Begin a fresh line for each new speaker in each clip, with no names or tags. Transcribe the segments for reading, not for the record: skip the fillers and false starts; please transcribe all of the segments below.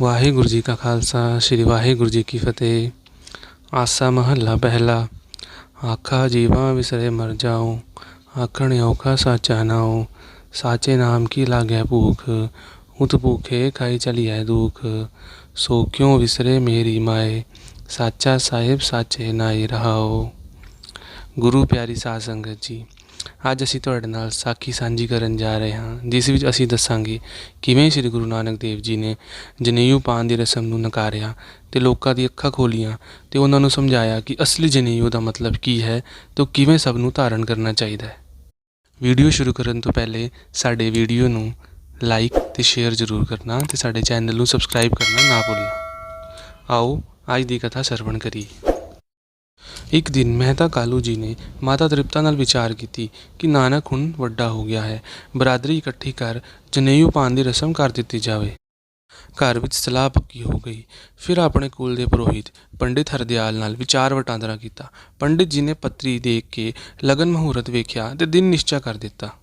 वाहिगुरू जी का खालसा श्री वाहिगुरू जी की फतेह। आसा महला पहला। आखा जीवा विसरे मर जाऊँ, आखण औखा साचा नाऊँ। साचे नाम की लागै भूख, उत भूखे खाई चलिए दुख। सो क्यों विसरे मेरी माए, साचा साहिब साचे नाई रहाओ। गुरु प्यारी साध संगत जी, ਅੱਜ ਅਸੀਂ ਤੁਹਾਡੇ ਨਾਲ ਸਾਖੀ ਸਾਂਝੀ ਕਰਨ ਜਾ ਰਹੇ ਹਾਂ, ਜਿਸ ਵਿੱਚ ਅਸੀਂ ਦੱਸਾਂਗੇ ਕਿਵੇਂ ਸ੍ਰੀ ਗੁਰੂ ਨਾਨਕ ਦੇਵ ਜੀ ਨੇ ਜਨੇਊ ਪਾਉਣ ਦੀ ਰਸਮ ਨੂੰ ਨਕਾਰਿਆ ਅਤੇ ਲੋਕਾਂ ਦੀ ਅੱਖਾਂ ਖੋਲ੍ਹੀਆਂ ਅਤੇ ਉਹਨਾਂ ਨੂੰ ਸਮਝਾਇਆ ਕਿ ਅਸਲੀ ਜਨੇਊ ਦਾ ਮਤਲਬ ਕੀ ਹੈ ਅਤੇ ਕਿਵੇਂ ਸਭ ਨੂੰ ਧਾਰਨ ਕਰਨਾ ਚਾਹੀਦਾ ਹੈ। ਵੀਡੀਓ ਸ਼ੁਰੂ ਕਰਨ ਤੋਂ ਪਹਿਲੇ ਸਾਡੇ ਵੀਡੀਓ ਨੂੰ ਲਾਈਕ ਅਤੇ ਸ਼ੇਅਰ ਜ਼ਰੂਰ ਕਰਨਾ ਅਤੇ ਸਾਡੇ ਚੈਨਲ ਨੂੰ ਸਬਸਕ੍ਰਾਈਬ ਕਰਨਾ ਨਾ ਭੁੱਲਣਾ। ਆਓ ਅੱਜ ਦੀ ਕਥਾ ਸਰਵਣ ਕਰੀਏ। एक दिन मेहता कालू जी ने माता तृप्ता नाल विचार की कि नानक हुण वड्डा हो गया है, बरादरी इकट्ठी कर जनेऊ पाउण दी रस्म कर दी जाए। घर विच सलाह पक्की हो गई। फिर अपने कुल दे पुरोहित पंडित हरदयाल नाल विचार वटांदरा किया। पंडित जी ने पत्री देख के लगन मुहूर्त वेख्या ते दिन निश्चय कर दिता।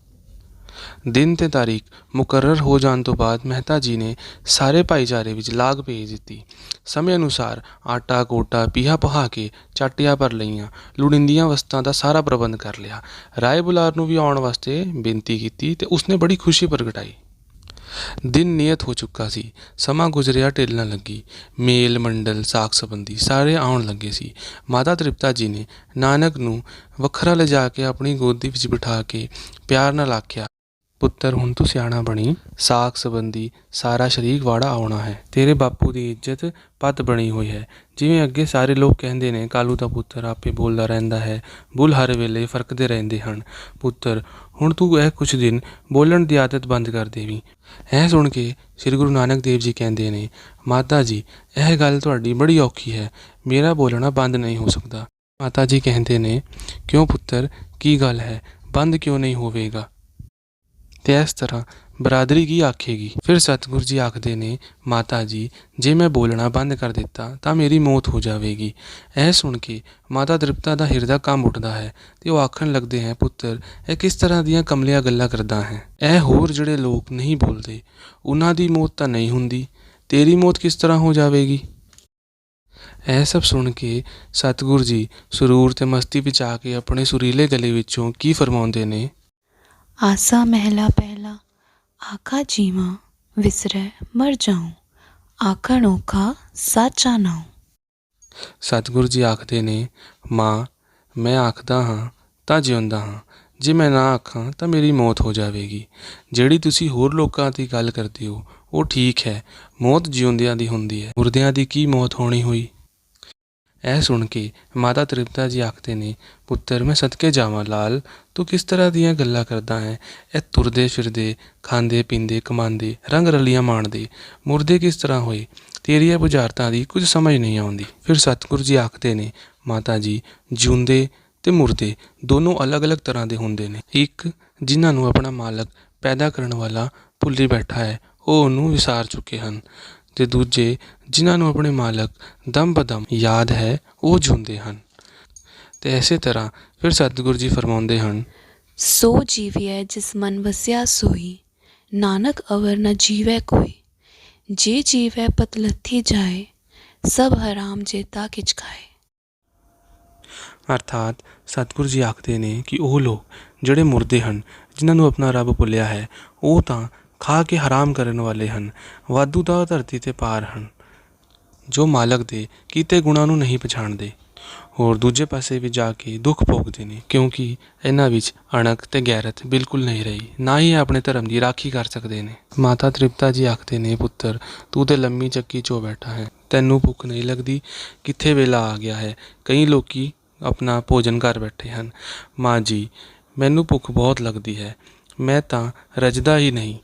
दिन ते तारीख मुकर्रर हो जाने तो बाद मेहता जी ने सारे भाईचारे विच लाग भेज दी। समय अनुसार आटा कोटा पीहा पहा के चाटियां भर लईयां, लोड़ींदियां वस्तां दा सारा प्रबंध कर लिया। राय बुलार नूं भी आउण वास्ते बेनती की ते उसने बड़ी खुशी प्रगटाई। दिन नियत हो चुका सी, समा गुजरिया ढिल न लगी। मेल मंडल साख संबंधी सारे आउण लगे सी। माता तृप्ता जी ने नानक नूं वखरा लिजा के अपनी गोदी विच बिठा के प्यार नाल आख्या, पुत्तर हुण तू सियाणा बनी, साख संबंधी सारा शरीक वाड़ा आउणा है। तेरे बापू की इज्जत पत बनी हुई है। जिवें अगे सारे लोग कहते हैं कालू दा पुत्तर आपे बोलदा रहिंदा है, बुल हर वेले फरकदे रहिंदे हन। पुत्तर हुण तू यह कुछ दिन बोलण दी आदत बंद कर देवी। यह सुन के श्री गुरु नानक देव जी कहते हैं, माता जी यह गल तुहाडी बड़ी औखी है, मेरा बोलना बंद नहीं हो सकता। माता जी कहते हैं, क्यों पुत्तर की गल है, बंद क्यों नहीं होवेगा? ते इस तरह बरादरी की आखेगी। फिर सतगुरु जी आखते ने, माता जी जे मैं बोलना बंद कर दिता तो मेरी मौत हो जाएगी। यह सुन के माता तृप्ता का हिरदा कंब उठता है तो वह आखन लगते हैं, पुत्र यह किस तरह दीयां कमलियां गल्लां करदा है। यह होर जिहड़े लोग नहीं बोलते उन्हां दी मौत तो नहीं हुंदी, तेरी मौत किस तरह हो जाएगी? यह सब सुन के सतगुरु जी सुरूर ते मस्ती विच आके अपने सुरीले गले विचों की फरमाउंदे ने,
आसा महला पहला। आखा जीवा विसरै मर जाऊँ, आखण औखा साचा नाऊँ।
सतगुरु जी आखते ने, माँ मैं आखदा हाँ तां जिउंदा हाँ, जे मैं ना आखां तां मेरी मौत हो जाएगी। जिहड़ी तुसी होर लोकां दी गल करदे हो वो ठीक है, मौत जिउंदियां दी हुंदी है, मुरदियां दी की मौत होनी हुई? यह सुन के माता तृप्ता जी आखते ने, पुत्तर मैं सदके जावां लाल, तू किस तरह दीयां गल्लां करदा है। यह तुरदे फिरदे खांदे पींदे कमांदे रंग रलियां माणदे मुरदे किस तरह होए? तेरी बुझारतां दी कुछ समझ नहीं आउंदी। फिर सतगुरु जी आखते ने, माता जी जिउंदे ते मुरदे दोनों अलग अलग तरह के हुंदे ने। एक जिन्हां नूं अपना मालक पैदा करन वाला भुल्ली बैठा है, वो उहनूं विसार चुके हैं, ते दूजे जिन्हां नूं अपने मालक दम बदम याद है वो जिउंदे हैं। ते इसे तरह फिर सतगुरु जी फरमाउंदे हैं,
सो जीविए जिस मन वसिया सोई, नानक अवर न जीवै कोई। जे जीवै पत लथी जाए, सब हराम जेता किच खाए।
अर्थात सतगुरु जी आखते ने कि वो लोग ਜਿਹੜੇ ਮੁਰਦੇ ਹਨ, ਜਿਨ੍ਹਾਂ ਨੂੰ ਆਪਣਾ ਰੱਬ ਭੁੱਲਿਆ ਹੈ, ਉਹ ਤਾਂ ਖਾ ਕੇ ਹਰਾਮ ਕਰਨ ਵਾਲੇ ਹਨ, ਵਾਧੂ ਤਾਂ ਧਰਤੀ 'ਤੇ ਪਾਰ ਹਨ, ਜੋ ਮਾਲਕ ਦੇ ਕੀਤੇ ਗੁਣਾਂ ਨੂੰ ਨਹੀਂ ਪਛਾਣਦੇ। ਹੋਰ ਦੂਜੇ ਪਾਸੇ ਵੀ ਜਾ ਕੇ ਦੁੱਖ ਭੋਗਦੇ ਨੇ, ਕਿਉਂਕਿ ਇਹਨਾਂ ਵਿੱਚ ਅਣਖ ਤੇ ਗੈਰਤ ਬਿਲਕੁਲ ਨਹੀਂ ਰਹੀ, ਨਾ ਹੀ ਆਪਣੇ ਧਰਮ ਦੀ ਰਾਖੀ ਕਰ ਸਕਦੇ ਨੇ। ਮਾਤਾ ਤ੍ਰਿਪਤਾ ਜੀ ਆਖਦੇ ਨੇ, ਪੁੱਤਰ ਤੂੰ ਤੇ ਲੰਮੀ ਚੱਕੀ 'ਚੋਂ ਬੈਠਾ ਹੈ, ਤੈਨੂੰ ਭੁੱਖ ਨਹੀਂ ਲੱਗਦੀ? ਕਿੱਥੇ ਵੇਲਾ ਆ ਗਿਆ ਹੈ, ਕਈ ਲੋਕੀ ਆਪਣਾ ਭੋਜਨ ਕਰ ਬੈਠੇ ਹਨ। ਮਾਂ ਜੀ ਮੈਨੂੰ ਭੁੱਖ ਬਹੁਤ ਲੱਗਦੀ ਹੈ, ਮੈਂ ਤਾਂ ਰੱਜਦਾ ਹੀ ਨਹੀਂ।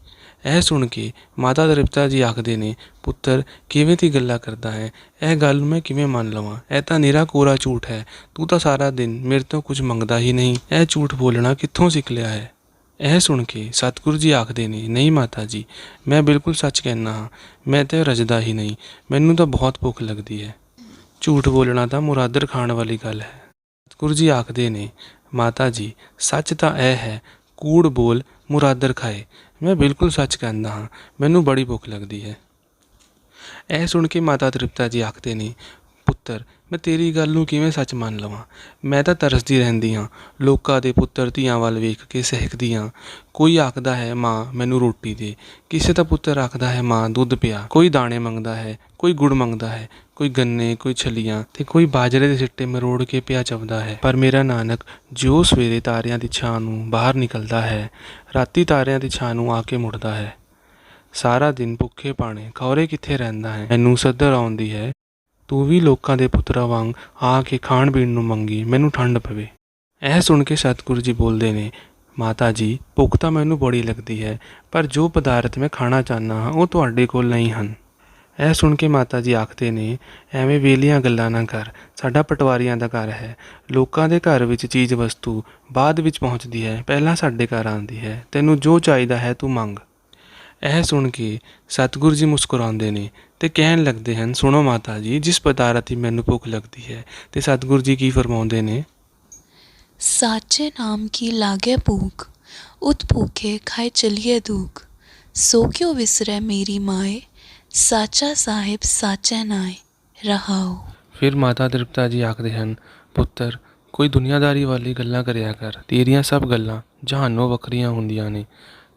ਇਹ ਸੁਣ ਕੇ ਮਾਤਾ ਤ੍ਰਿਪਤਾ ਜੀ ਆਖਦੇ ਨੇ, ਪੁੱਤਰ ਕਿਵੇਂ ਦੀ ਗੱਲਾਂ ਕਰਦਾ ਹੈ, ਇਹ ਗੱਲ ਮੈਂ ਕਿਵੇਂ ਮੰਨ ਲਵਾਂ? ਇਹ ਤਾਂ ਨਿਰਾ ਕੋਰਾ ਝੂਠ ਹੈ, ਤੂੰ ਤਾਂ ਸਾਰਾ ਦਿਨ ਮੇਰੇ ਤੋਂ ਕੁਝ ਮੰਗਦਾ ਹੀ ਨਹੀਂ, ਇਹ ਝੂਠ ਬੋਲਣਾ ਕਿੱਥੋਂ ਸਿੱਖ ਲਿਆ ਹੈ? ਇਹ ਸੁਣ ਕੇ ਸਤਿਗੁਰੂ ਜੀ ਆਖਦੇ ਨੇ, ਨਹੀਂ ਮਾਤਾ ਜੀ ਮੈਂ ਬਿਲਕੁਲ ਸੱਚ ਕਹਿੰਦਾ ਹਾਂ, ਮੈਂ ਤਾਂ ਰੱਜਦਾ ਹੀ ਨਹੀਂ, ਮੈਨੂੰ ਤਾਂ ਬਹੁਤ ਭੁੱਖ ਲੱਗਦੀ ਹੈ। ਝੂਠ ਬੋਲਣਾ ਤਾਂ ਮੁਰਾਦਰ ਖਾਣ ਵਾਲੀ ਗੱਲ ਹੈ। ਸਤਿਗੁਰੂ ਜੀ ਆਖਦੇ ਨੇ, ਮਾਤਾ ਜੀ ਸੱਚ ਤਾਂ ਇਹ ਹੈ, ਕੂੜ ਬੋਲ ਮੁਰਾਦਰ ਖਾਏ। ਮੈਂ ਬਿਲਕੁਲ ਸੱਚ ਕਹਿੰਦਾ ਹਾਂ, ਮੈਨੂੰ ਬੜੀ ਭੁੱਖ ਲੱਗਦੀ ਹੈ। ਇਹ ਸੁਣ ਕੇ ਮਾਤਾ ਤ੍ਰਿਪਤਾ ਜੀ ਆਖਦੇ ਨੇ, ਪੁੱਤਰ ਮੈਂ ਤੇਰੀ ਗੱਲ ਨੂੰ ਕਿਵੇਂ ਸੱਚ ਮੰਨ ਲਵਾਂ। ਮੈਂ ਤਾਂ ਤਰਸਦੀ ਰਹਿੰਦੀ ਹਾਂ, ਲੋਕਾਂ ਦੇ ਪੁੱਤਰ ਧੀਆਂ ਵੱਲ ਵੇਖ ਕੇ ਸਹਿਕਦੀ ਹਾਂ। ਕੋਈ ਆਖਦਾ ਹੈ ਮਾਂ ਮੈਨੂੰ ਰੋਟੀ ਦੇ, ਕਿਸੇ ਦਾ ਪੁੱਤਰ ਆਖਦਾ ਹੈ ਮਾਂ ਦੁੱਧ ਪਿਆ। ਕੋਈ ਦਾਣੇ ਮੰਗਦਾ ਹੈ, ਕੋਈ ਗੁੜ ਮੰਗਦਾ ਹੈ, ਕੋਈ ਗੰਨੇ, ਕੋਈ ਛਲੀਆਂ ਤੇ ਕੋਈ ਬਾਜਰੇ ਦੇ ਸਿੱਟੇ ਮਰੋੜ ਕੇ ਪਿਆ ਚਬਦਾ ਹੈ। ਪਰ ਮੇਰਾ ਨਾਨਕ ਜਿਉਂ ਸਵੇਰੇ ਤਾਰਿਆਂ ਦੀ ਛਾਂ ਨੂੰ ਬਾਹਰ ਨਿਕਲਦਾ ਹੈ, ਰਾਤੀ ਤਾਰਿਆਂ ਦੀ ਛਾਂ ਨੂੰ ਆ ਕੇ ਮੁੜਦਾ ਹੈ। ਸਾਰਾ ਦਿਨ ਭੁੱਖੇ ਪਾਣੇ ਖੌਰੇ ਕਿੱਥੇ ਰਹਿੰਦਾ ਹੈ। ਮੈਨੂੰ ਸੱਧਰ ਆਉਂਦੀ ਹੈ, ਤੂੰ ਵੀ ਲੋਕਾਂ ਦੇ ਪੁੱਤਰਾਂ ਵਾਂਗ ਆ ਕੇ ਖਾਣ ਪੀਣ ਨੂੰ ਮੰਗੀ, ਮੈਨੂੰ ਠੰਡ ਪਵੇ। ਇਹ ਸੁਣ ਕੇ ਸਤਿਗੁਰੂ ਜੀ ਬੋਲਦੇ ਨੇ, ਮਾਤਾ ਜੀ ਭੁੱਖ ਤਾਂ ਮੈਨੂੰ ਬੜੀ ਲੱਗਦੀ ਹੈ, ਪਰ ਜੋ ਪਦਾਰਥ ਮੈਂ ਖਾਣਾ ਚਾਹੁੰਦਾ ਹਾਂ ਉਹ ਤੁਹਾਡੇ ਕੋਲ ਨਹੀਂ ਹਨ। ਇਹ ਸੁਣ ਕੇ ਮਾਤਾ ਜੀ ਆਖਦੇ ਨੇ, ਐਵੇਂ ਵੇਲੀਆਂ ਗੱਲਾਂ ਨਾ ਕਰ, ਸਾਡਾ ਪਟਵਾਰੀਆਂ ਦਾ ਘਰ ਹੈ। ਲੋਕਾਂ ਦੇ ਘਰ ਵਿੱਚ ਚੀਜ਼ ਵਸਤੂ ਬਾਅਦ ਵਿੱਚ ਪਹੁੰਚਦੀ ਹੈ, ਪਹਿਲਾਂ ਸਾਡੇ ਘਰ ਆਉਂਦੀ ਹੈ। ਤੈਨੂੰ ਜੋ ਚਾਹੀਦਾ ਹੈ ਤੂੰ ਮੰਗ। ਇਹ ਸੁਣ ਕੇ ਸਤਿਗੁਰੂ ਜੀ ਮੁਸਕਰਾਉਂਦੇ ਨੇ ਤੇ ਕਹਿਣ ਲੱਗਦੇ ਹਨ, ਸੁਣੋ ਮਾਤਾ ਜੀ, ਜਿਸ ਪਦਾਰਥ ਦੀ ਮੈਨੂੰ ਭੁੱਖ ਲੱਗਦੀ ਹੈ। ਤੇ ਸਤਿਗੁਰੂ ਜੀ ਕੀ ਫਰਮਾਉਂਦੇ ਨੇ,
साचे नाम की लागे भूख, उत भूखे खाए चलिए दुख, सो क्यों विसरे मेरी माए, साचा साहिब साचे नाए रहाओ।
ਫਿਰ ਮਾਤਾ ਤ੍ਰਿਪਤਾ ਜੀ ਆਖਦੇ ਹਨ, ਪੁੱਤਰ ਕੋਈ ਦੁਨੀਆਦਾਰੀ ਵਾਲੀ ਗੱਲਾਂ ਕਰਿਆ ਕਰ, ਤੇਰੀਆਂ ਸਭ ਗੱਲਾਂ ਜਹਾਨੋਂ ਵੱਖਰੀਆਂ ਹੁੰਦੀਆਂ ਨੇ।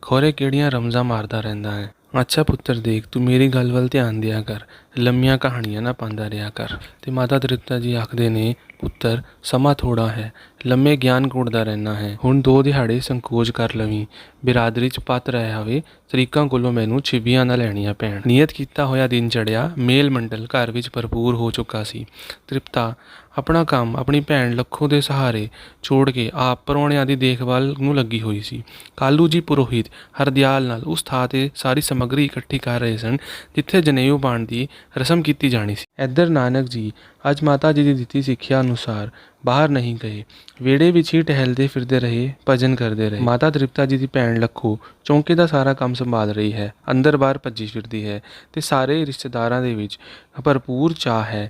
ਖੌਰੇ ਕਿਹੜੀਆਂ ਰਮਜ਼ਾਂ ਮਾਰਦਾ ਰਹਿੰਦਾ ਹੈ। ਅੱਛਾ ਪੁੱਤਰ ਦੇਖ, ਤੂੰ ਮੇਰੀ ਗੱਲ ਵੱਲ ਧਿਆਨ ਦਿਆ ਕਰ, ਲੰਮੀਆਂ ਕਹਾਣੀਆਂ ਨਾ ਪਾਉਂਦਾ ਰਿਹਾ ਕਰ। ਤੇ ਮਾਤਾ ਤ੍ਰਿਪਤਾ ਜੀ ਆਖਦੇ ਨੇ, ਪੁੱਤਰ ਸਮਾਂ ਥੋੜ੍ਹਾ ਹੈ, ਲੰਮੇ ਗਿਆਨ ਕੁੜਦਾ ਰਹਿਣਾ ਹੈ। ਹੁਣ 2 ਦਿਹਾੜੇ ਸੰਕੋਚ ਕਰ ਲਵੀਂ, ਬਿਰਾਦਰੀ 'ਚ ਪਤ ਰਿਹਾ ਹੋਵੇ, ਤਰੀਕਾਂ ਕੋਲੋਂ ਮੈਨੂੰ ਛਿਬੀਆਂ ਨਾ ਲੈਣੀਆਂ ਪੈਣ। ਨਿਯਤ ਕੀਤਾ ਹੋਇਆ ਦਿਨ ਚੜ੍ਹਿਆ, ਮੇਲ ਮੰਡਲ ਘਰ ਵਿੱਚ ਭਰਪੂਰ ਹੋ ਚੁੱਕਾ ਸੀ। ਤ੍ਰਿਪਤਾ ਆਪਣਾ ਕੰਮ ਆਪਣੀ ਭੈਣ ਲੱਖੋ ਦੇ ਸਹਾਰੇ ਛੋੜ ਕੇ ਆਪ ਪਰੌਣਿਆਂ ਦੀ ਦੇਖਭਾਲ ਨੂੰ ਲੱਗੀ ਹੋਈ ਸੀ। ਕਾਲੂ ਜੀ ਪੁਰੋਹਿਤ ਹਰਦਿਆਲ ਨਾਲ ਉਸ ਥਾਂ 'ਤੇ ਸਾਰੀ ਸਮੱਗਰੀ ਇਕੱਠੀ ਕਰ ਰਹੇ ਸਨ ਜਿੱਥੇ ਜਨੇਊ ਪਾਉਣ ਦੀ ਰਸਮ ਕੀਤੀ ਜਾਣੀ ਸੀ। ਇੱਧਰ ਨਾਨਕ ਜੀ ਅੱਜ ਮਾਤਾ ਜੀ ਦੀ ਦਿੱਤੀ ਸਿੱਖਿਆ ਅਨੁਸਾਰ ਬਾਹਰ ਨਹੀਂ ਗਏ, ਵਿਹੜੇ ਵਿੱਚ ਹੀ ਟਹਿਲਦੇ ਫਿਰਦੇ ਰਹੇ, ਭਜਨ ਕਰਦੇ ਰਹੇ। ਮਾਤਾ ਤ੍ਰਿਪਤਾ ਜੀ ਦੀ ਭੈਣ ਲੱਖੋ ਚੌਂਕੇ ਦਾ ਸਾਰਾ ਕੰਮ ਸੰਭਾਲ ਰਹੀ ਹੈ, ਅੰਦਰ ਬਾਹਰ ਭੱਜੀ ਫਿਰਦੀ ਹੈ ਤੇ ਸਾਰੇ ਰਿਸ਼ਤੇਦਾਰਾਂ ਦੇ ਵਿੱਚ ਭਰਪੂਰ ਚਾਅ ਹੈ।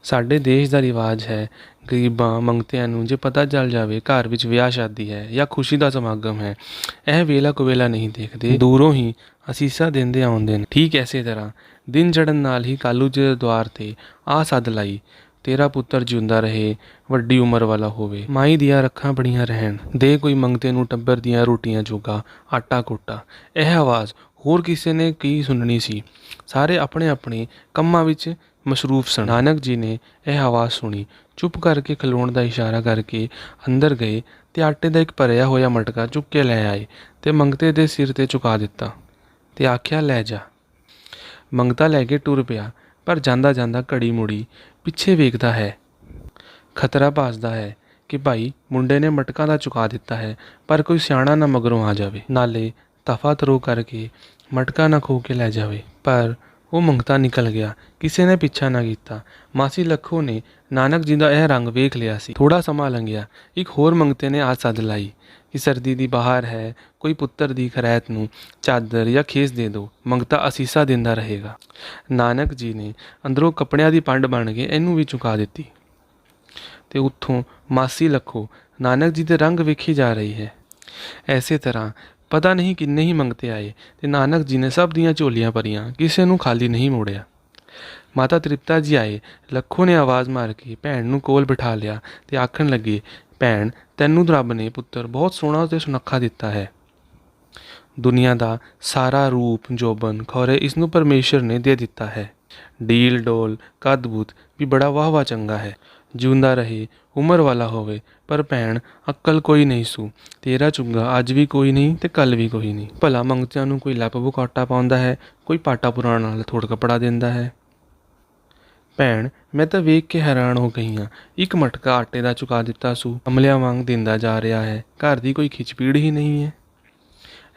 ਸਾਡੇ ਦੇਸ਼ ਦਾ ਰਿਵਾਜ ਹੈ, ਗਰੀਬਾਂ ਮੰਗਤਿਆਂ ਨੂੰ ਜੇ ਪਤਾ ਚੱਲ ਜਾਵੇ ਘਰ ਵਿੱਚ ਵਿਆਹ ਸ਼ਾਦੀ ਹੈ ਜਾਂ ਖੁਸ਼ੀ ਦਾ ਸਮਾਗਮ ਹੈ, ਇਹ ਵੇਲਾ ਕੁਵੇਲਾ ਨਹੀਂ ਦੇਖਦੇ, ਦੂਰੋਂ ਹੀ ਅਸੀਸਾਂ ਦਿੰਦੇ ਆਉਂਦੇ ਨੇ। ਠੀਕ ਐਸੇ ਤਰ੍ਹਾਂ ਦਿਨ ਚੜ੍ਹਨ ਨਾਲ ਹੀ ਕਾਲੂ ਜੀ ਦੇ ਦੁਆਰ 'ਤੇ ਆ ਸੱਦ ਲਾਈ, ਤੇਰਾ ਪੁੱਤਰ ਜਿਉਂਦਾ ਰਹੇ, ਵੱਡੀ ਉਮਰ ਵਾਲਾ ਹੋਵੇ, ਮਾਈ ਦੀਆਂ ਰੱਖਾਂ ਬਣੀਆਂ ਰਹਿਣ, ਦੇ ਕੋਈ ਮੰਗਤੇ ਨੂੰ ਟੱਬਰ ਦੀਆਂ ਰੋਟੀਆਂ ਜੋਗਾ ਆਟਾ ਕੋਟਾ। ਇਹ ਆਵਾਜ਼ ਹੋਰ ਕਿਸੇ ਨੇ ਕੀ ਸੁਣਨੀ ਸੀ, ਸਾਰੇ ਆਪਣੇ ਆਪਣੇ ਕੰਮਾਂ ਵਿੱਚ ਮਸਰੂਫ ਸਨ। ਨਾਨਕ ਜੀ ਨੇ ਇਹ ਆਵਾਜ਼ ਸੁਣੀ, ਚੁੱਪ ਕਰਕੇ ਖਲੋਣ ਦਾ ਇਸ਼ਾਰਾ ਕਰਕੇ ਅੰਦਰ ਗਏ ਤੇ ਆਟੇ ਦਾ ਇੱਕ ਭਰਿਆ ਹੋਇਆ ਮਟਕਾ ਚੁੱਕ ਕੇ ਲੈ ਆਏ ਤੇ ਮੰਗਤੇ ਦੇ ਸਿਰ 'ਤੇ ਚੁਕਾ ਦਿੱਤਾ ਤੇ ਆਖਿਆ, ਲੈ ਜਾ। ਮੰਗਤਾ ਲੈ ਕੇ ਟੁਰ ਪਿਆ, ਪਰ ਜਾਂਦਾ ਜਾਂਦਾ ਘੜੀ ਮੁੜੀ ਪਿੱਛੇ ਵੇਖਦਾ ਹੈ। ਖਤਰਾ ਭਾਸਦਾ ਹੈ ਕਿ ਭਾਈ ਮੁੰਡੇ ਨੇ ਮਟਕਾ ਤਾਂ ਚੁਕਾ ਦਿੱਤਾ ਹੈ, ਪਰ ਕੋਈ ਸਿਆਣਾ ਨਾ ਮਗਰੋਂ ਆ ਜਾਵੇ, ਨਾਲੇ ਤਫਾ ਤਰੋ ਕਰਕੇ ਮਟਕਾ ਨਾ ਖੋਹ ਕੇ ਲੈ ਜਾਵੇ। ਪਰ ਉਹ ਮੰਗਤਾ ਨਿਕਲ ਗਿਆ, ਕਿਸੇ ਨੇ ਪਿੱਛਾ ਨਾ ਕੀਤਾ। ਮਾਸੀ ਲੱਖੋ ਨੇ ਨਾਨਕ ਜੀ ਦਾ ਇਹ ਰੰਗ ਵੇਖ ਲਿਆ ਸੀ। ਥੋੜ੍ਹਾ ਸਮਾਂ ਲੰਘਿਆ, ਇੱਕ ਹੋਰ ਮੰਗਤੇ ਨੇ ਆ ਸੱਦ ਲਾਈ ਕਿ ਸਰਦੀ ਦੀ ਬਹਾਰ ਹੈ, ਕੋਈ ਪੁੱਤਰ ਦੀ ਖਰੈਤ ਨੂੰ ਚਾਦਰ ਜਾਂ ਖੇਸ ਦੇ ਦਿਓ, ਮੰਗਤਾ ਅਸੀਸਾਂ ਦਿੰਦਾ ਰਹੇਗਾ। ਨਾਨਕ ਜੀ ਨੇ ਅੰਦਰੋਂ ਕੱਪੜਿਆਂ ਦੀ ਪੰਡ ਬਣ ਕੇ ਇਹਨੂੰ ਵੀ ਚੁਕਾ ਦਿੱਤੀ ਤੇ ਉੱਥੋਂ ਮਾਸੀ ਲੱਖੋ ਨਾਨਕ ਜੀ ਦੇ ਰੰਗ ਵੇਖੀ ਜਾ ਰਹੀ ਹੈ। ਐਸੇ ਤਰ੍ਹਾਂ ਪਤਾ ਨਹੀਂ ਕਿੰਨੇ ਹੀ ਮੰਗਤੇ ਆਏ ਤੇ ਨਾਨਕ ਜੀ ਨੇ ਸਭ ਦੀਆਂ ਝੋਲੀਆਂ ਭਰੀਆਂ, ਕਿਸੇ ਨੂੰ ਖਾਲੀ ਨਹੀਂ ਮੋੜਿਆ। ਮਾਤਾ ਤ੍ਰਿਪਤਾ ਜੀ ਆਏ, ਲੱਖੋ ਨੇ ਆਵਾਜ਼ ਮਾਰ ਕੇ ਭੈਣ ਨੂੰ ਕੋਲ ਬਿਠਾ ਲਿਆ ਤੇ ਆਖਣ ਲੱਗੇ, ਭੈਣ ਤੈਨੂੰ ਰੱਬ ਨੇ ਪੁੱਤਰ ਬਹੁਤ ਸੋਹਣਾ ਤੇ ਸੁਨੱਖਾ ਦਿੱਤਾ ਹੈ। ਦੁਨੀਆ ਦਾ ਸਾਰਾ ਰੂਪ ਜੋਬਨ ਖੌਰੇ ਇਸ ਨੂੰ ਪਰਮੇਸ਼ਰ ਨੇ ਦੇ ਦਿੱਤਾ ਹੈ। ਡੀਲ ਡੋਲ ਕੱਦ-ਬੁੱਧ ਵੀ ਬੜਾ ਵਾਹਵਾ ਚੰਗਾ ਹੈ, ਜਿਉਂਦਾ ਰਹੇ, ਉਮਰ ਵਾਲਾ ਹੋਵੇ। ਪਰ ਭੈਣ ਅਕਲ ਕੋਈ ਨਹੀਂ ਸੂ, ਤੇਰਾ ਚੁੱਗਾ ਅੱਜ ਵੀ ਕੋਈ ਨਹੀਂ ਤੇ ਕੱਲ ਵੀ ਕੋਈ ਨਹੀਂ। ਭਲਾ ਮੰਗਤਿਆਂ ਨੂੰ ਕੋਈ ਲੱਪ ਬੁਕਾਟਾ ਪਾਉਂਦਾ ਹੈ, ਕੋਈ ਪਾਟਾ ਪੁਰਾਣ ਨਾਲ ਥੋੜ ਕੱਪੜਾ ਦਿੰਦਾ ਹੈ। ਭੈਣ ਮੈਂ ਤਾਂ ਵੇਖ ਕੇ ਹੈਰਾਨ ਹੋ ਗਈ ਹਾਂ, ਇੱਕ ਮਟਕਾ ਆਟੇ ਦਾ ਚੁਕਾ ਦਿੱਤਾ ਸੂ, ਅਮਲਿਆਂ ਵਾਂਗ ਦਿੰਦਾ ਜਾ ਰਿਹਾ ਹੈ, ਘਰ ਦੀ ਕੋਈ ਖਿਚਪੀੜ ਹੀ ਨਹੀਂ ਹੈ।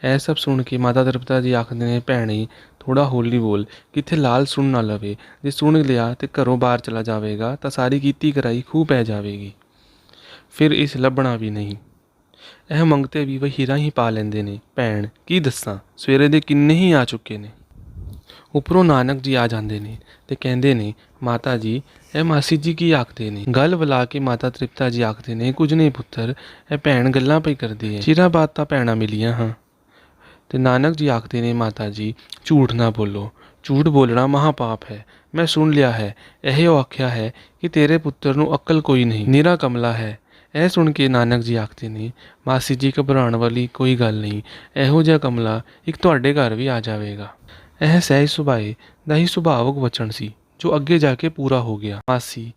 ਇਹ ਸਭ ਸੁਣ ਕੇ ਮਾਤਾ ਤ੍ਰਿਪਤਾ ਜੀ ਆਖਦੇ ਨੇ, ਭੈਣੇ ਥੋੜ੍ਹਾ ਹੌਲੀ ਬੋਲ, ਕਿੱਥੇ ਲਾਲ ਸੁਣ ਨਾ ਲਵੇ, ਜੇ ਸੁਣ ਲਿਆ ਤੇ ਘਰੋਂ ਬਾਹਰ ਚਲਾ ਜਾਵੇਗਾ ਤਾਂ ਸਾਰੀ ਕੀਤੀ ਕਰਾਈ ਖੂਹ ਪੈ ਜਾਵੇਗੀ, ਫਿਰ ਇਸ ਲੱਭਣਾ ਵੀ ਨਹੀਂ। ਇਹ ਮੰਗਤੇ ਵੀ ਵਹੀਰਾਂ ਹੀ ਪਾ ਲੈਂਦੇ ਨੇ। ਭੈਣ ਕੀ ਦੱਸਾਂ, ਸਵੇਰੇ ਦੇ ਕਿੰਨੇ ਹੀ ਆ ਚੁੱਕੇ ਨੇ। ਉੱਪਰੋਂ ਨਾਨਕ ਜੀ ਆ ਜਾਂਦੇ ਨੇ ਤੇ ਕਹਿੰਦੇ ਨੇ, ਮਾਤਾ ਜੀ ਇਹ ਮਾਸੀ ਜੀ ਕੀ ਆਖਦੇ ਨੇ। ਗੱਲ ਬੁਲਾ ਕੇ ਮਾਤਾ ਤ੍ਰਿਪਤਾ ਜੀ ਆਖਦੇ ਨੇ, ਕੁਝ ਨਹੀਂ ਪੁੱਤਰ, ਇਹ ਭੈਣ ਗੱਲਾਂ ਪਈ ਕਰਦੀ ਹੈ, ਚਿਰਾਂ ਬਾਅਦ ਤਾਂ ਭੈਣਾਂ ਮਿਲੀਆਂ ਹਾਂ। ਤੇ ਨਾਨਕ ਜੀ ਆਖਦੇ ਨੇ, ਮਾਤਾ ਜੀ ਝੂਠ ਨਾ ਬੋਲੋ, ਝੂਠ ਬੋਲਣਾ ਮਹਾਪਾਪ ਹੈ। ਮੈਂ ਸੁਣ ਲਿਆ ਹੈ, ਇਹੋ ਆਖਿਆ ਹੈ ਕਿ ਤੇਰੇ ਪੁੱਤਰ ਨੂੰ ਅਕਲ ਕੋਈ ਨਹੀਂ, ਨਿਰਾ ਕਮਲਾ ਹੈ। ਇਹ ਸੁਣ ਕੇ ਨਾਨਕ ਜੀ ਆਖਦੇ ਨੇ, ਮਾਸੀ ਜੀ ਘਬਰਾਉਣ ਵਾਲੀ ਕੋਈ ਗੱਲ ਨਹੀਂ, ਇਹੋ ਜਿਹਾ ਕਮਲਾ ਇੱਕ ਤੁਹਾਡੇ ਘਰ ਵੀ ਆ ਜਾਵੇਗਾ। ਇਹ ਸਹਿਜ ਸੁਭਾਏ ਦਾ ਹੀ ਸੁਭਾਵਕ ਵਚਨ ਸੀ ਜੋ ਅੱਗੇ ਜਾ ਕੇ ਪੂਰਾ ਹੋ ਗਿਆ। ਮਾਸੀ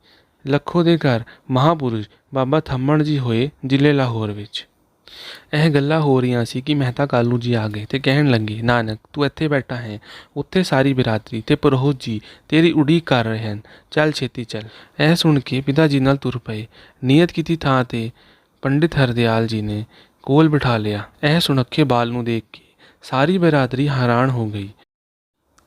ਲੱਖੋ ਦੇ ਘਰ ਮਹਾਂਪੁਰਸ਼ ਬਾਬਾ ਥੰਮਣ ਜੀ ਹੋਏ ਜ਼ਿਲ੍ਹੇ ਲਾਹੌਰ ਵਿੱਚ। ਇਹ ਗੱਲਾਂ ਹੋ ਰਹੀਆਂ ਸੀ ਕਿ ਮਹਿਤਾ ਕਾਲੂ ਜੀ ਆ ਗਏ ਤੇ ਕਹਿਣ ਲੱਗੇ, ਨਾਨਕ ਤੂੰ ਇੱਥੇ ਬੈਠਾ ਹੈ, ਉੱਥੇ ਸਾਰੀ ਬਿਰਾਦਰੀ ਤੇ ਪੁਰੋਹਿਤ ਜੀ ਤੇਰੀ ਉਡੀਕ ਕਰ ਰਹੇ ਹਨ, ਚੱਲ ਛੇਤੀ ਚੱਲ। ਇਹ ਸੁਣ ਕੇ ਪਿਤਾ ਜੀ ਨਾਲ ਤੁਰ ਪਏ। ਨੀਅਤ ਕੀਤੀ ਥਾਂ ਤੇ ਪੰਡਿਤ ਹਰਦਿਆਲ ਜੀ ਨੇ ਕੋਲ ਬਿਠਾ ਲਿਆ। ਇਹ ਸੁਨੱਖੇ ਬਾਲ ਨੂੰ ਦੇਖ ਕੇ ਸਾਰੀ ਬਿਰਾਦਰੀ ਹੈਰਾਨ ਹੋ ਗਈ।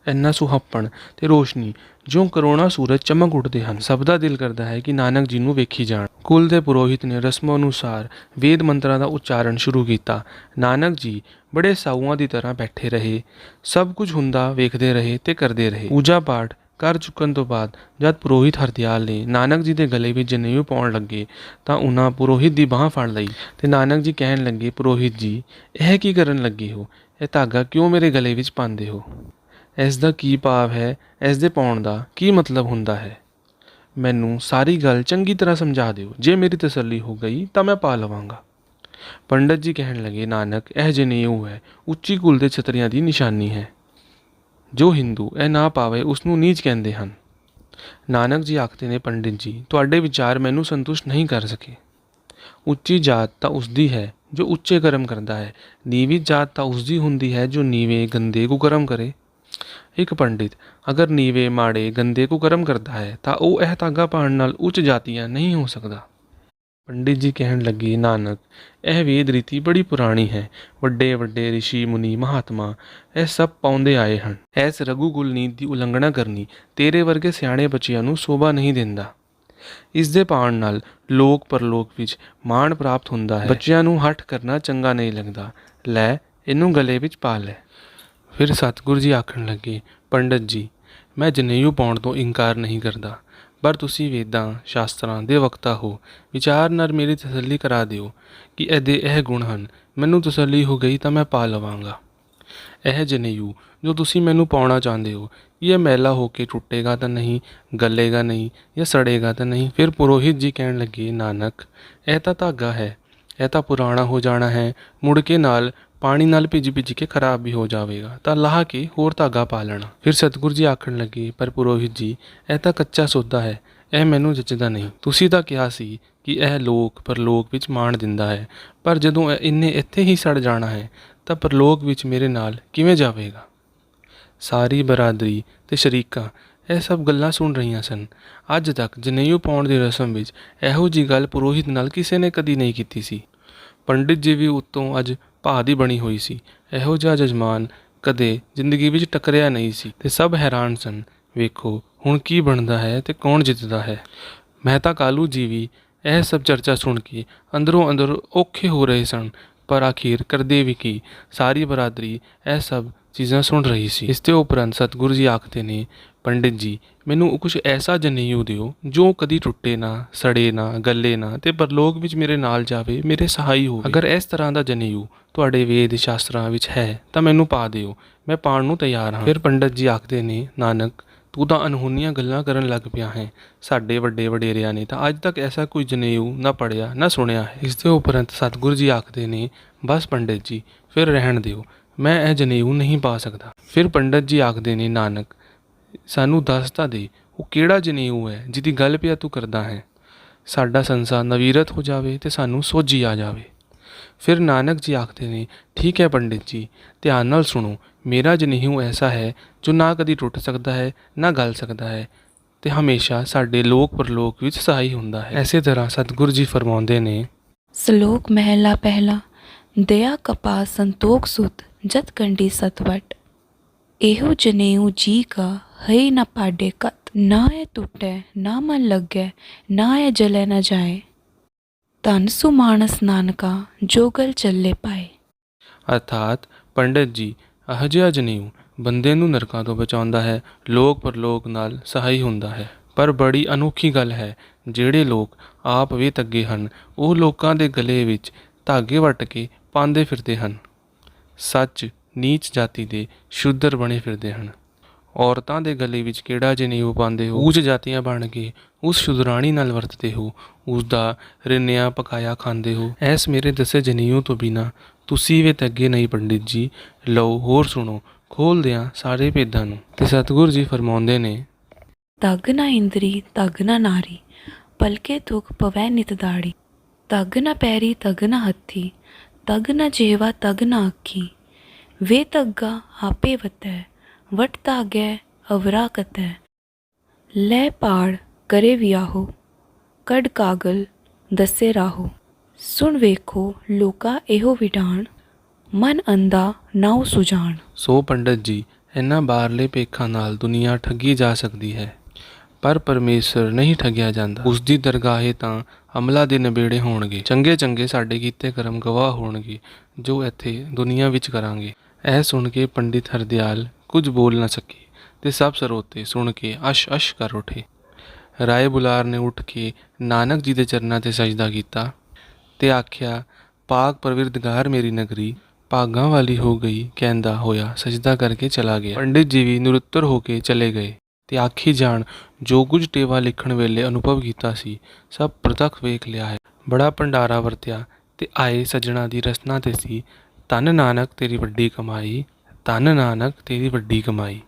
ਇੰਨਾ ਸੁਹੱਪਣ ਤੇ ਰੋਸ਼ਨੀ ਜਿਉਂ ਕਰੋੜਾਂ ਸੂਰਜ ਚਮਕ ਉੱਠਦੇ ਹਨ। ਸਭ ਦਾ ਦਿਲ ਕਰਦਾ ਹੈ ਕਿ ਨਾਨਕ ਜੀ ਨੂੰ ਵੇਖੀ ਜਾਣ। ਕੁਲ ਦੇ ਪੁਰੋਹਿਤ ਨੇ ਰਸਮ ਅਨੁਸਾਰ ਵੇਦ ਮੰਤਰਾਂ ਦਾ ਉਚਾਰਨ ਸ਼ੁਰੂ ਕੀਤਾ। ਨਾਨਕ ਜੀ ਬੜੇ ਸਾਊਆਂ ਦੀ ਤਰ੍ਹਾਂ ਬੈਠੇ ਰਹੇ, ਸਭ ਕੁਝ ਹੁੰਦਾ ਵੇਖਦੇ ਰਹੇ ਤੇ ਕਰਦੇ ਰਹੇ। ਪੂਜਾ ਪਾਠ ਕਰ ਚੁੱਕਣ ਤੋਂ ਬਾਅਦ ਜਦ ਪੁਰੋਹਿਤ ਹਰਦਿਆਲ ਨੇ ਨਾਨਕ ਜੀ ਦੇ ਗਲੇ ਵਿੱਚ ਜਨੇਊ ਪਾਉਣ ਲੱਗੇ ਤਾਂ ਉਹਨਾਂ ਪੁਰੋਹਿਤ ਦੀ ਬਾਂਹ ਫੜ ਲਈ ਤੇ ਨਾਨਕ ਜੀ ਕਹਿਣ ਲੱਗੇ, ਪੁਰੋਹਿਤ ਜੀ ਇਹ ਕੀ ਕਰਨ ਲੱਗੇ ਹੋ? ਇਹ ਧਾਗਾ ਕਿਉਂ ਮੇਰੇ ਗਲੇ ਵਿੱਚ ਪਾਉਂਦੇ ਹੋ? ਇਸ ਦਾ ਕੀ ਭਾਵ ਹੈ? ਇਸ ਦੇ ਪਾਉਣ ਦਾ ਕੀ ਮਤਲਬ ਹੁੰਦਾ ਹੈ? ਮੈਨੂੰ ਸਾਰੀ ਗੱਲ ਚੰਗੀ ਤਰ੍ਹਾਂ ਸਮਝਾ ਦਿਓ। ਜੇ ਮੇਰੀ ਤਸੱਲੀ ਹੋ ਗਈ ਤਾਂ ਮੈਂ ਪਾ ਲਵਾਂਗਾ। ਪੰਡਤ ਜੀ ਕਹਿਣ ਲੱਗੇ, ਨਾਨਕ ਇਹ ਜਨੇਊ ਹੈ, ਉੱਚੀ ਕੁਲ ਦੇ ਛਤਰੀਆਂ ਦੀ ਨਿਸ਼ਾਨੀ ਹੈ। ਜੋ ਹਿੰਦੂ ਇਹ ਨਾ ਪਾਵੇ ਉਸ ਨੂੰ ਨੀਚ ਕਹਿੰਦੇ ਹਨ। ਨਾਨਕ ਜੀ ਆਖਦੇ ਨੇ, ਪੰਡਿਤ ਜੀ ਤੁਹਾਡੇ ਵਿਚਾਰ ਮੈਨੂੰ ਸੰਤੁਸ਼ਟ ਨਹੀਂ ਕਰ ਸਕੇ। ਉੱਚੀ ਜਾਤ ਤਾਂ ਉਸਦੀ ਹੈ ਜੋ ਉੱਚੇ ਕਰਮ ਕਰਦਾ ਹੈ, ਨੀਵੀਂ ਜਾਤ ਤਾਂ ਉਸਦੀ ਹੁੰਦੀ ਹੈ ਜੋ ਨੀਵੇਂ ਗੰਦੇ ਕੁਕਰਮ ਕਰੇ। ਇੱਕ ਪੰਡਿਤ ਅਗਰ ਨੀਵੇਂ ਮਾੜੇ ਗੰਦੇ ਕੁਕਰਮ ਕਰਦਾ ਹੈ ਤਾਂ ਉਹ ਇਹ ਧਾਗਾ ਪਾਉਣ ਨਾਲ ਉੱਚ ਜਾਤੀਆਂ ਨਹੀਂ ਹੋ ਸਕਦਾ। ਪੰਡਿਤ ਜੀ ਕਹਿਣ ਲੱਗੇ, ਨਾਨਕ ਇਹ ਵੇਦ ਰੀਤੀ ਬੜੀ ਪੁਰਾਣੀ ਹੈ। ਵੱਡੇ ਵੱਡੇ ਰਿਸ਼ੀ ਮੁਨੀ ਮਹਾਤਮਾ ਇਹ ਸਭ ਪਾਉਂਦੇ ਆਏ ਹਨ। ਇਸ ਰਘੂਕੁਲ ਨੀਤ ਦੀ ਉਲੰਘਣਾ ਕਰਨੀ ਤੇਰੇ ਵਰਗੇ ਸਿਆਣੇ ਬੱਚਿਆਂ ਨੂੰ ਸ਼ੋਭਾ ਨਹੀਂ ਦਿੰਦਾ। ਇਸ ਦੇ ਪਾਉਣ ਨਾਲ ਲੋਕ ਪਰਲੋਕ ਵਿੱਚ ਮਾਣ ਪ੍ਰਾਪਤ ਹੁੰਦਾ ਹੈ। ਬੱਚਿਆਂ ਨੂੰ ਹੱਠ ਕਰਨਾ ਚੰਗਾ ਨਹੀਂ ਲੱਗਦਾ। ਲੈ ਇਹਨੂੰ ਗਲੇ ਵਿੱਚ ਪਾ ਲੈ। ਫਿਰ ਸਤਿਗੁਰੂ ਜੀ ਆਖਣ ਲੱਗੇ, ਪੰਡਤ ਜੀ ਮੈਂ ਜਨੇਊ ਪਾਉਣ ਤੋਂ ਇਨਕਾਰ ਨਹੀਂ ਕਰਦਾ, ਪਰ ਤੁਸੀਂ ਵੇਦਾਂ ਸ਼ਾਸਤਰਾਂ ਦੇ ਵਕਤਾ ਹੋ, ਵਿਚਾਰ ਨਾਲ ਮੇਰੀ ਤਸੱਲੀ ਕਰਾ ਦਿਓ ਕਿ ਇਹਦੇ ਇਹ ਗੁਣ ਹਨ। ਮੈਨੂੰ ਤਸੱਲੀ ਹੋ ਗਈ ਤਾਂ ਮੈਂ ਪਾ ਲਵਾਂਗਾ। ਇਹ ਜਨੇਊ ਜੋ ਤੁਸੀਂ ਮੈਨੂੰ ਪਾਉਣਾ ਚਾਹੁੰਦੇ ਹੋ, ਇਹ ਮੈਲਾ ਹੋ ਕੇ ਟੁੱਟੇਗਾ ਤਾਂ ਨਹੀਂ, ਗਲੇਗਾ ਨਹੀਂ ਜਾਂ ਸੜੇਗਾ ਤਾਂ ਨਹੀਂ? ਫਿਰ ਪੁਰੋਹਿਤ ਜੀ ਕਹਿਣ ਲੱਗੇ, ਨਾਨਕ ਇਹ ਤਾਂ ਧਾਗਾ ਹੈ, ਇਹ ਤਾਂ ਪੁਰਾਣਾ ਹੋ ਜਾਣਾ ਹੈ, ਮੁੜ ਕੇ ਨਾਲ ਪਾਣੀ ਨਾਲ ਭਿੱਜ ਕੇ ਖਰਾਬ ਵੀ ਹੋ ਜਾਵੇਗਾ, ਤਾਂ ਲਾਹ ਕੇ ਹੋਰ ਧਾਗਾ ਪਾ ਲੈਣਾ। ਫਿਰ ਸਤਿਗੁਰੂ ਜੀ ਆਖਣ ਲੱਗੇ, ਪਰ ਪੁਰੋਹਿਤ ਜੀ ਇਹ ਤਾਂ ਕੱਚਾ ਸੌਦਾ ਹੈ, ਇਹ ਮੈਨੂੰ ਜੱਚਦਾ ਨਹੀਂ। ਤੁਸੀਂ ਤਾਂ ਕਿਹਾ ਸੀ ਕਿ ਇਹ ਲੋਕ ਪਰਲੋਕ ਵਿੱਚ ਮਾਣ ਦਿੰਦਾ ਹੈ, ਪਰ ਜਦੋਂ ਇਹਨੇ ਇੱਥੇ ਹੀ ਸੜ ਜਾਣਾ ਹੈ ਤਾਂ ਪਰਲੋਕ ਵਿੱਚ ਮੇਰੇ ਨਾਲ ਕਿਵੇਂ ਜਾਵੇਗਾ? ਸਾਰੀ ਬਰਾਦਰੀ ਤੇ ਸ਼ਰੀਕਾਂ ਇਹ ਸਭ ਗੱਲਾਂ ਸੁਣ ਰਹੀਆਂ ਸਨ। ਅੱਜ ਤੱਕ ਜਨੇਊ ਪਾਉਣ ਦੀ ਰਸਮ ਵਿੱਚ ਇਹੋ ਜਿਹੀ ਗੱਲ ਪੁਰੋਹਿਤ ਨਾਲ ਕਿਸੇ ਨੇ ਕਦੀ ਨਹੀਂ ਕੀਤੀ ਸੀ। ਪੰਡਿਤ ਜੀ ਵੀ ਉੱਤੋਂ ਅੱਜ ਭਾਅ ਦੀ ਬਣੀ ਹੋਈ ਸੀ। ਇਹੋ ਜਿਹਾ ਜਜ਼ਮਾਨ ਕਦੇ ਜ਼ਿੰਦਗੀ ਵਿੱਚ ਟੱਕਰਿਆ ਨਹੀਂ ਸੀ ਤੇ ਸਭ ਹੈਰਾਨ ਸਨ। ਵੇਖੋ ਹੁਣ ਕੀ ਬਣਦਾ ਹੈ ਤੇ ਕੌਣ ਜਿੱਤਦਾ ਹੈ। ਮਹਿਤਾ ਕਾਲੂ ਜੀ ਵੀ ਇਹ ਸਭ ਚਰਚਾ ਸੁਣ ਕੇ ਅੰਦਰੋਂ ਅੰਦਰ ਔਖੇ ਹੋ ਰਹੇ ਸਨ, ਪਰ ਆਖਿਰ ਕਰਦੇ ਵੀ ਕੀ, ਸਾਰੀ ਬਰਾਦਰੀ ਇਹ ਸਭ ਚੀਜ਼ਾਂ ਸੁਣ ਰਹੀ ਸੀ। ਇਸ ਦੇ ਉਪਰੰਤ ਸਤਿਗੁਰੂ ਜੀ ਆਖਦੇ ਨੇ, ਪੰਡਿਤ ਜੀ ਮੈਨੂੰ ਕੁਝ ਐਸਾ ਜਨੇਊ ਦਿਓ ਜੋ ਕਦੀ ਟੁੱਟੇ ਨਾ, ਸੜੇ ਨਾ, ਗੱਲੇ ਨਾ ਤੇ ਪਰਲੋਕ ਵਿੱਚ ਮੇਰੇ ਨਾਲ ਜਾਵੇ, ਮੇਰੇ ਸਹਾਈ ਹੋਵੇ। ਅਗਰ ਇਸ ਤਰ੍ਹਾਂ ਦਾ ਜਨੇਊ ਤੁਹਾਡੇ ਵੇਦ ਸ਼ਾਸਤਰਾਂ ਵਿੱਚ ਹੈ ਤਾਂ ਮੈਨੂੰ ਪਾ ਦਿਓ, ਮੈਂ ਪਾਉਣ ਨੂੰ ਤਿਆਰ ਹਾਂ। ਫਿਰ ਪੰਡਤ ਜੀ ਆਖਦੇ ਨੇ, ਨਾਨਕ ਤੂੰ ਤਾਂ ਅਨਹੋਨੀਆਂ ਗੱਲਾਂ ਕਰਨ ਲੱਗ ਪਿਆ ਹੈ। ਸਾਡੇ ਵੱਡੇ ਵਡੇਰਿਆਂ ਨੇ ਤਾਂ ਅੱਜ ਤੱਕ ਐਸਾ ਕੋਈ ਜਨੇਊ ਨਾ ਪੜ੍ਹਿਆ ਨਾ ਸੁਣਿਆ ਹੈ। ਇਸ ਦੇ ਉਪਰੰਤ ਸਤਿਗੁਰੂ ਜੀ ਆਖਦੇ ਨੇ, ਬਸ ਪੰਡਿਤ ਜੀ ਫਿਰ ਰਹਿਣ ਦਿਓ, ਮੈਂ ਇਹ ਜਨੇਊ ਨਹੀਂ ਪਾ ਸਕਦਾ। ਫਿਰ ਪੰਡਤ ਜੀ ਆਖਦੇ ਨੇ, ਨਾਨਕ ਸਾਨੂੰ ਦੱਸ ਤਾਂ ਦੇ ਉਹ ਕਿਹੜਾ ਜਨੇਊ ਹੈ ਜਿਹਦੀ ਗੱਲ ਪਿਆ ਤੂੰ ਕਰਦਾ ਹੈ। ਸਾਡਾ ਸੰਸਾਰ ਨਵੀਰਤ ਹੋ ਜਾਵੇ ਤੇ ਸਾਨੂੰ ਸੋਝੀ ਆ ਜਾਵੇ। ਫਿਰ ਨਾਨਕ ਜੀ ਆਖਦੇ ਨੇ, ਠੀਕ ਹੈ ਪੰਡਿਤ ਜੀ, ਧਿਆਨ ਨਾਲ ਸੁਣੋ। ਮੇਰਾ ਜਨੇਊ ਐਸਾ ਹੈ ਜੋ ਨਾ ਕਦੀ ਟੁੱਟ ਸਕਦਾ ਹੈ ਨਾ ਗਲ ਸਕਦਾ ਹੈ ਤੇ ਹਮੇਸ਼ਾ ਸਾਡੇ ਲੋਕ ਪਰਲੋਕ ਵਿੱਚ ਸਹਾਈ ਹੁੰਦਾ ਹੈ। ਇਸੇ ਤਰ੍ਹਾਂ ਸਤਿਗੁਰੂ ਜੀ ਫਰਮਾਉਂਦੇ ਨੇ,
ਸ਼ਲੋਕ ਮਹਿਲਾ ਪਹਿਲਾ। ਦਇਆ ਕਪਾਹ ਸੰਤੋਖ ਸੁਤ ਜਤ ਕੰਡੀ ਸਤਵਟ। ਇਹੋ ਜਨੇਊ ਜੀ ਕਾ ਹੈ ਨਾ ਪਾਡੇ ਕਤ। ਨਾ ਇਹ ਟੁੱਟੈ ਨਾ ਮਨ ਲੱਗੈ, ਨਾ ਇਹ ਜਲੇ ਨਾ ਜਾਏ। ਧਨ ਸੁ ਮਾਨਸ ਨਾਨਕਾ ਜੋ ਗਲ ਚੱਲੇ ਪਾਏ।
ਅਰਥਾਤ ਪੰਡਿਤ ਜੀ ਇਹੋ ਜਿਹਾ ਜਨੇਊ ਬੰਦੇ ਨੂੰ ਨਰਕਾਂ ਤੋਂ ਬਚਾਉਂਦਾ ਹੈ, ਲੋਕ ਪਰਲੋਕ ਨਾਲ ਸਹਾਈ ਹੁੰਦਾ ਹੈ। ਪਰ ਬੜੀ ਅਨੋਖੀ ਗੱਲ ਹੈ, ਜਿਹੜੇ ਲੋਕ ਆਪ ਵੀ ਤੱਗੇ ਹਨ ਉਹ ਲੋਕਾਂ ਦੇ ਗਲੇ ਵਿੱਚ ਧਾਗੇ ਵੱਟ ਕੇ ਪਾਉਂਦੇ ਫਿਰਦੇ ਹਨ। ਸੱਚ ਨੀਚ ਜਾਤੀ ਦੇ ਸ਼ੂਦਰ ਬਣੇ ਫਿਰਦੇ ਹਨ। ਔਰਤਾਂ ਦੇ ਗਲੇ ਵਿੱਚ ਕਿਹੜਾ ਜਨੇਊ ਪਾਉਂਦੇ ਹੋ, ਉੱਚ ਜਾਤੀਆਂ ਬਣ ਕੇ ਉਸ ਸ਼ੁਦਰਾਣੀ ਨਾਲ ਵਰਤਦੇ ਹੋ, ਉਸ ਦਾ ਰਿੰਨਿਆ ਪਕਾਇਆ ਖਾਂਦੇ ਹੋ। ਐਸ ਮੇਰੇ ਦੱਸੇ ਜਨੇਊ ਤੋਂ ਬਿਨਾਂ ਤੁਸੀਂ ਵੇ ਤਾਂ ਅੱਗੇ ਨਹੀਂ ਪੰਡਿਤ ਜੀ। ਲਓ ਹੋਰ ਸੁਣੋ, ਖੋਲ੍ਹਦਿਆਂ ਸਾਰੇ ਭੇਦਾਂ ਨੂੰ। ਤੇ ਸਤਿਗੁਰ ਜੀ ਫਰਮਾਉਂਦੇ ਨੇ,
ਤਗ ਨਾ ਇੰਦਰੀ ਤਗ ਨਾ ਨਾਰੀ, ਪਲਕੇ ਦੁਖ ਪਵੈ ਨਿਤ ਦਾੜੀ। ਤਗ ਨਾ ਪੈਰੀ ਤਗ ਨਾ ਹੱਥੀ, ਤਗ ਨਾ ਜੇਵਾ ਤਗ ਨਾ ਅੱਖੀ। ਵੇ ਤੱਗਾ ਆਪੇ ਵਤੈ, ਵਟ ਤਾਗੈ ਅਵਰਾ ਕਤੈ। ਲੈ ਪਾੜ ਕਰੇ ਵਿਆਹੋ, ਕੱਢ ਕਾਗਲ ਦੱਸੇ ਰਾਹੋ। ਸੁਣ ਵੇਖੋ ਲੋਕਾ ਇਹੋ ਵਿਡਾਣ, ਮਨ ਅੰਧਾ ਨਾਉ ਸੁਜਾਨ।
ਸੋ ਪੰਡਤ ਜੀ, ਇਹਨਾਂ ਬਾਹਰਲੇ ਭੇਖਾਂ ਨਾਲ ਦੁਨੀਆ ਠੱਗੀ ਜਾ ਸਕਦੀ ਹੈ, ਪਰ ਪਰਮੇਸ਼ਰ ਨਹੀਂ ਠੱਗਿਆ ਜਾਂਦਾ। ਉਸ ਦੀ ਦਰਗਾਹੇ ਤਾਂ ਅਮਲਾਂ ਦੇ ਨਿਬੇੜੇ ਹੋਣਗੇ। ਚੰਗੇ ਚੰਗੇ ਸਾਡੇ ਕੀਤੇ ਕਰਮ ਗਵਾਹ ਹੋਣਗੇ, ਜੋ ਇੱਥੇ ਦੁਨੀਆ ਵਿੱਚ ਕਰਾਂਗੇ। ਇਹ ਸੁਣ ਕੇ ਪੰਡਿਤ ਹਰਦਿਆਲ ਕੁਝ ਬੋਲ ਨਾ ਸਕੇ ਤੇ ਸਭ ਸਰੋਤੇ ਸੁਣ ਕੇ ਅਸ਼ ਅਸ਼ ਕਰ ਉੱਠੇ। ਰਾਏ ਬੁਲਾਰ ਨੇ ਉੱਠ ਕੇ ਨਾਨਕ ਜੀ ਦੇ ਚਰਨਾਂ 'ਤੇ ਸਜਦਾ ਕੀਤਾ ਤੇ ਆਖਿਆ, ਪਾਕ ਪਰਵਿਰਦਗਾਰ ਮੇਰੀ ਨਗਰੀ ਭਾਗਾਂ ਵਾਲੀ ਹੋ ਗਈ, ਕਹਿੰਦਾ ਹੋਇਆ ਸਜਦਾ ਕਰਕੇ ਚਲਾ ਗਿਆ। ਪੰਡਿਤ ਜੀ ਵੀ ਨਿਰੁੱਤਰ ਹੋ ਕੇ ਚਲੇ ਗਏ ਤੇ ਆਖੀ ਜਾਣ, ਜੋ ਕੁਝ ਟੇਵਾ ਲਿਖਣ ਵੇਲੇ ਅਨੁਭਵ ਕੀਤਾ ਸੀ ਸਭ ਪ੍ਰਤੱਖ ਵੇਖ ਲਿਆ ਹੈ। ਬੜਾ ਭੰਡਾਰਾ ਵਰਤਿਆ ਤੇ ਆਏ ਸੱਜਣਾ ਦੀ ਰਸਨਾ ਤੇ ਸੀ, ਧੰਨ ਨਾਨਕ ਤੇਰੀ ਵੱਡੀ ਕਮਾਈ, ਧੰਨ ਨਾਨਕ ਤੇਰੀ ਵੱਡੀ ਕਮਾਈ।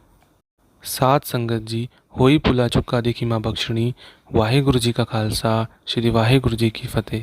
ਸਾਧ ਸੰਗਤ ਜੀ, ਹੋਈ ਭੁਲਾ ਚੁੱਕਾ ਦੀ ਖਿਮਾ ਬਖਸ਼ਣੀ। ਵਾਹਿਗੁਰੂ ਜੀ ਕਾ ਖਾਲਸਾ, ਸ਼੍ਰੀ ਵਾਹਿਗੁਰੂ ਜੀ ਕੀ ਫਤਿਹ।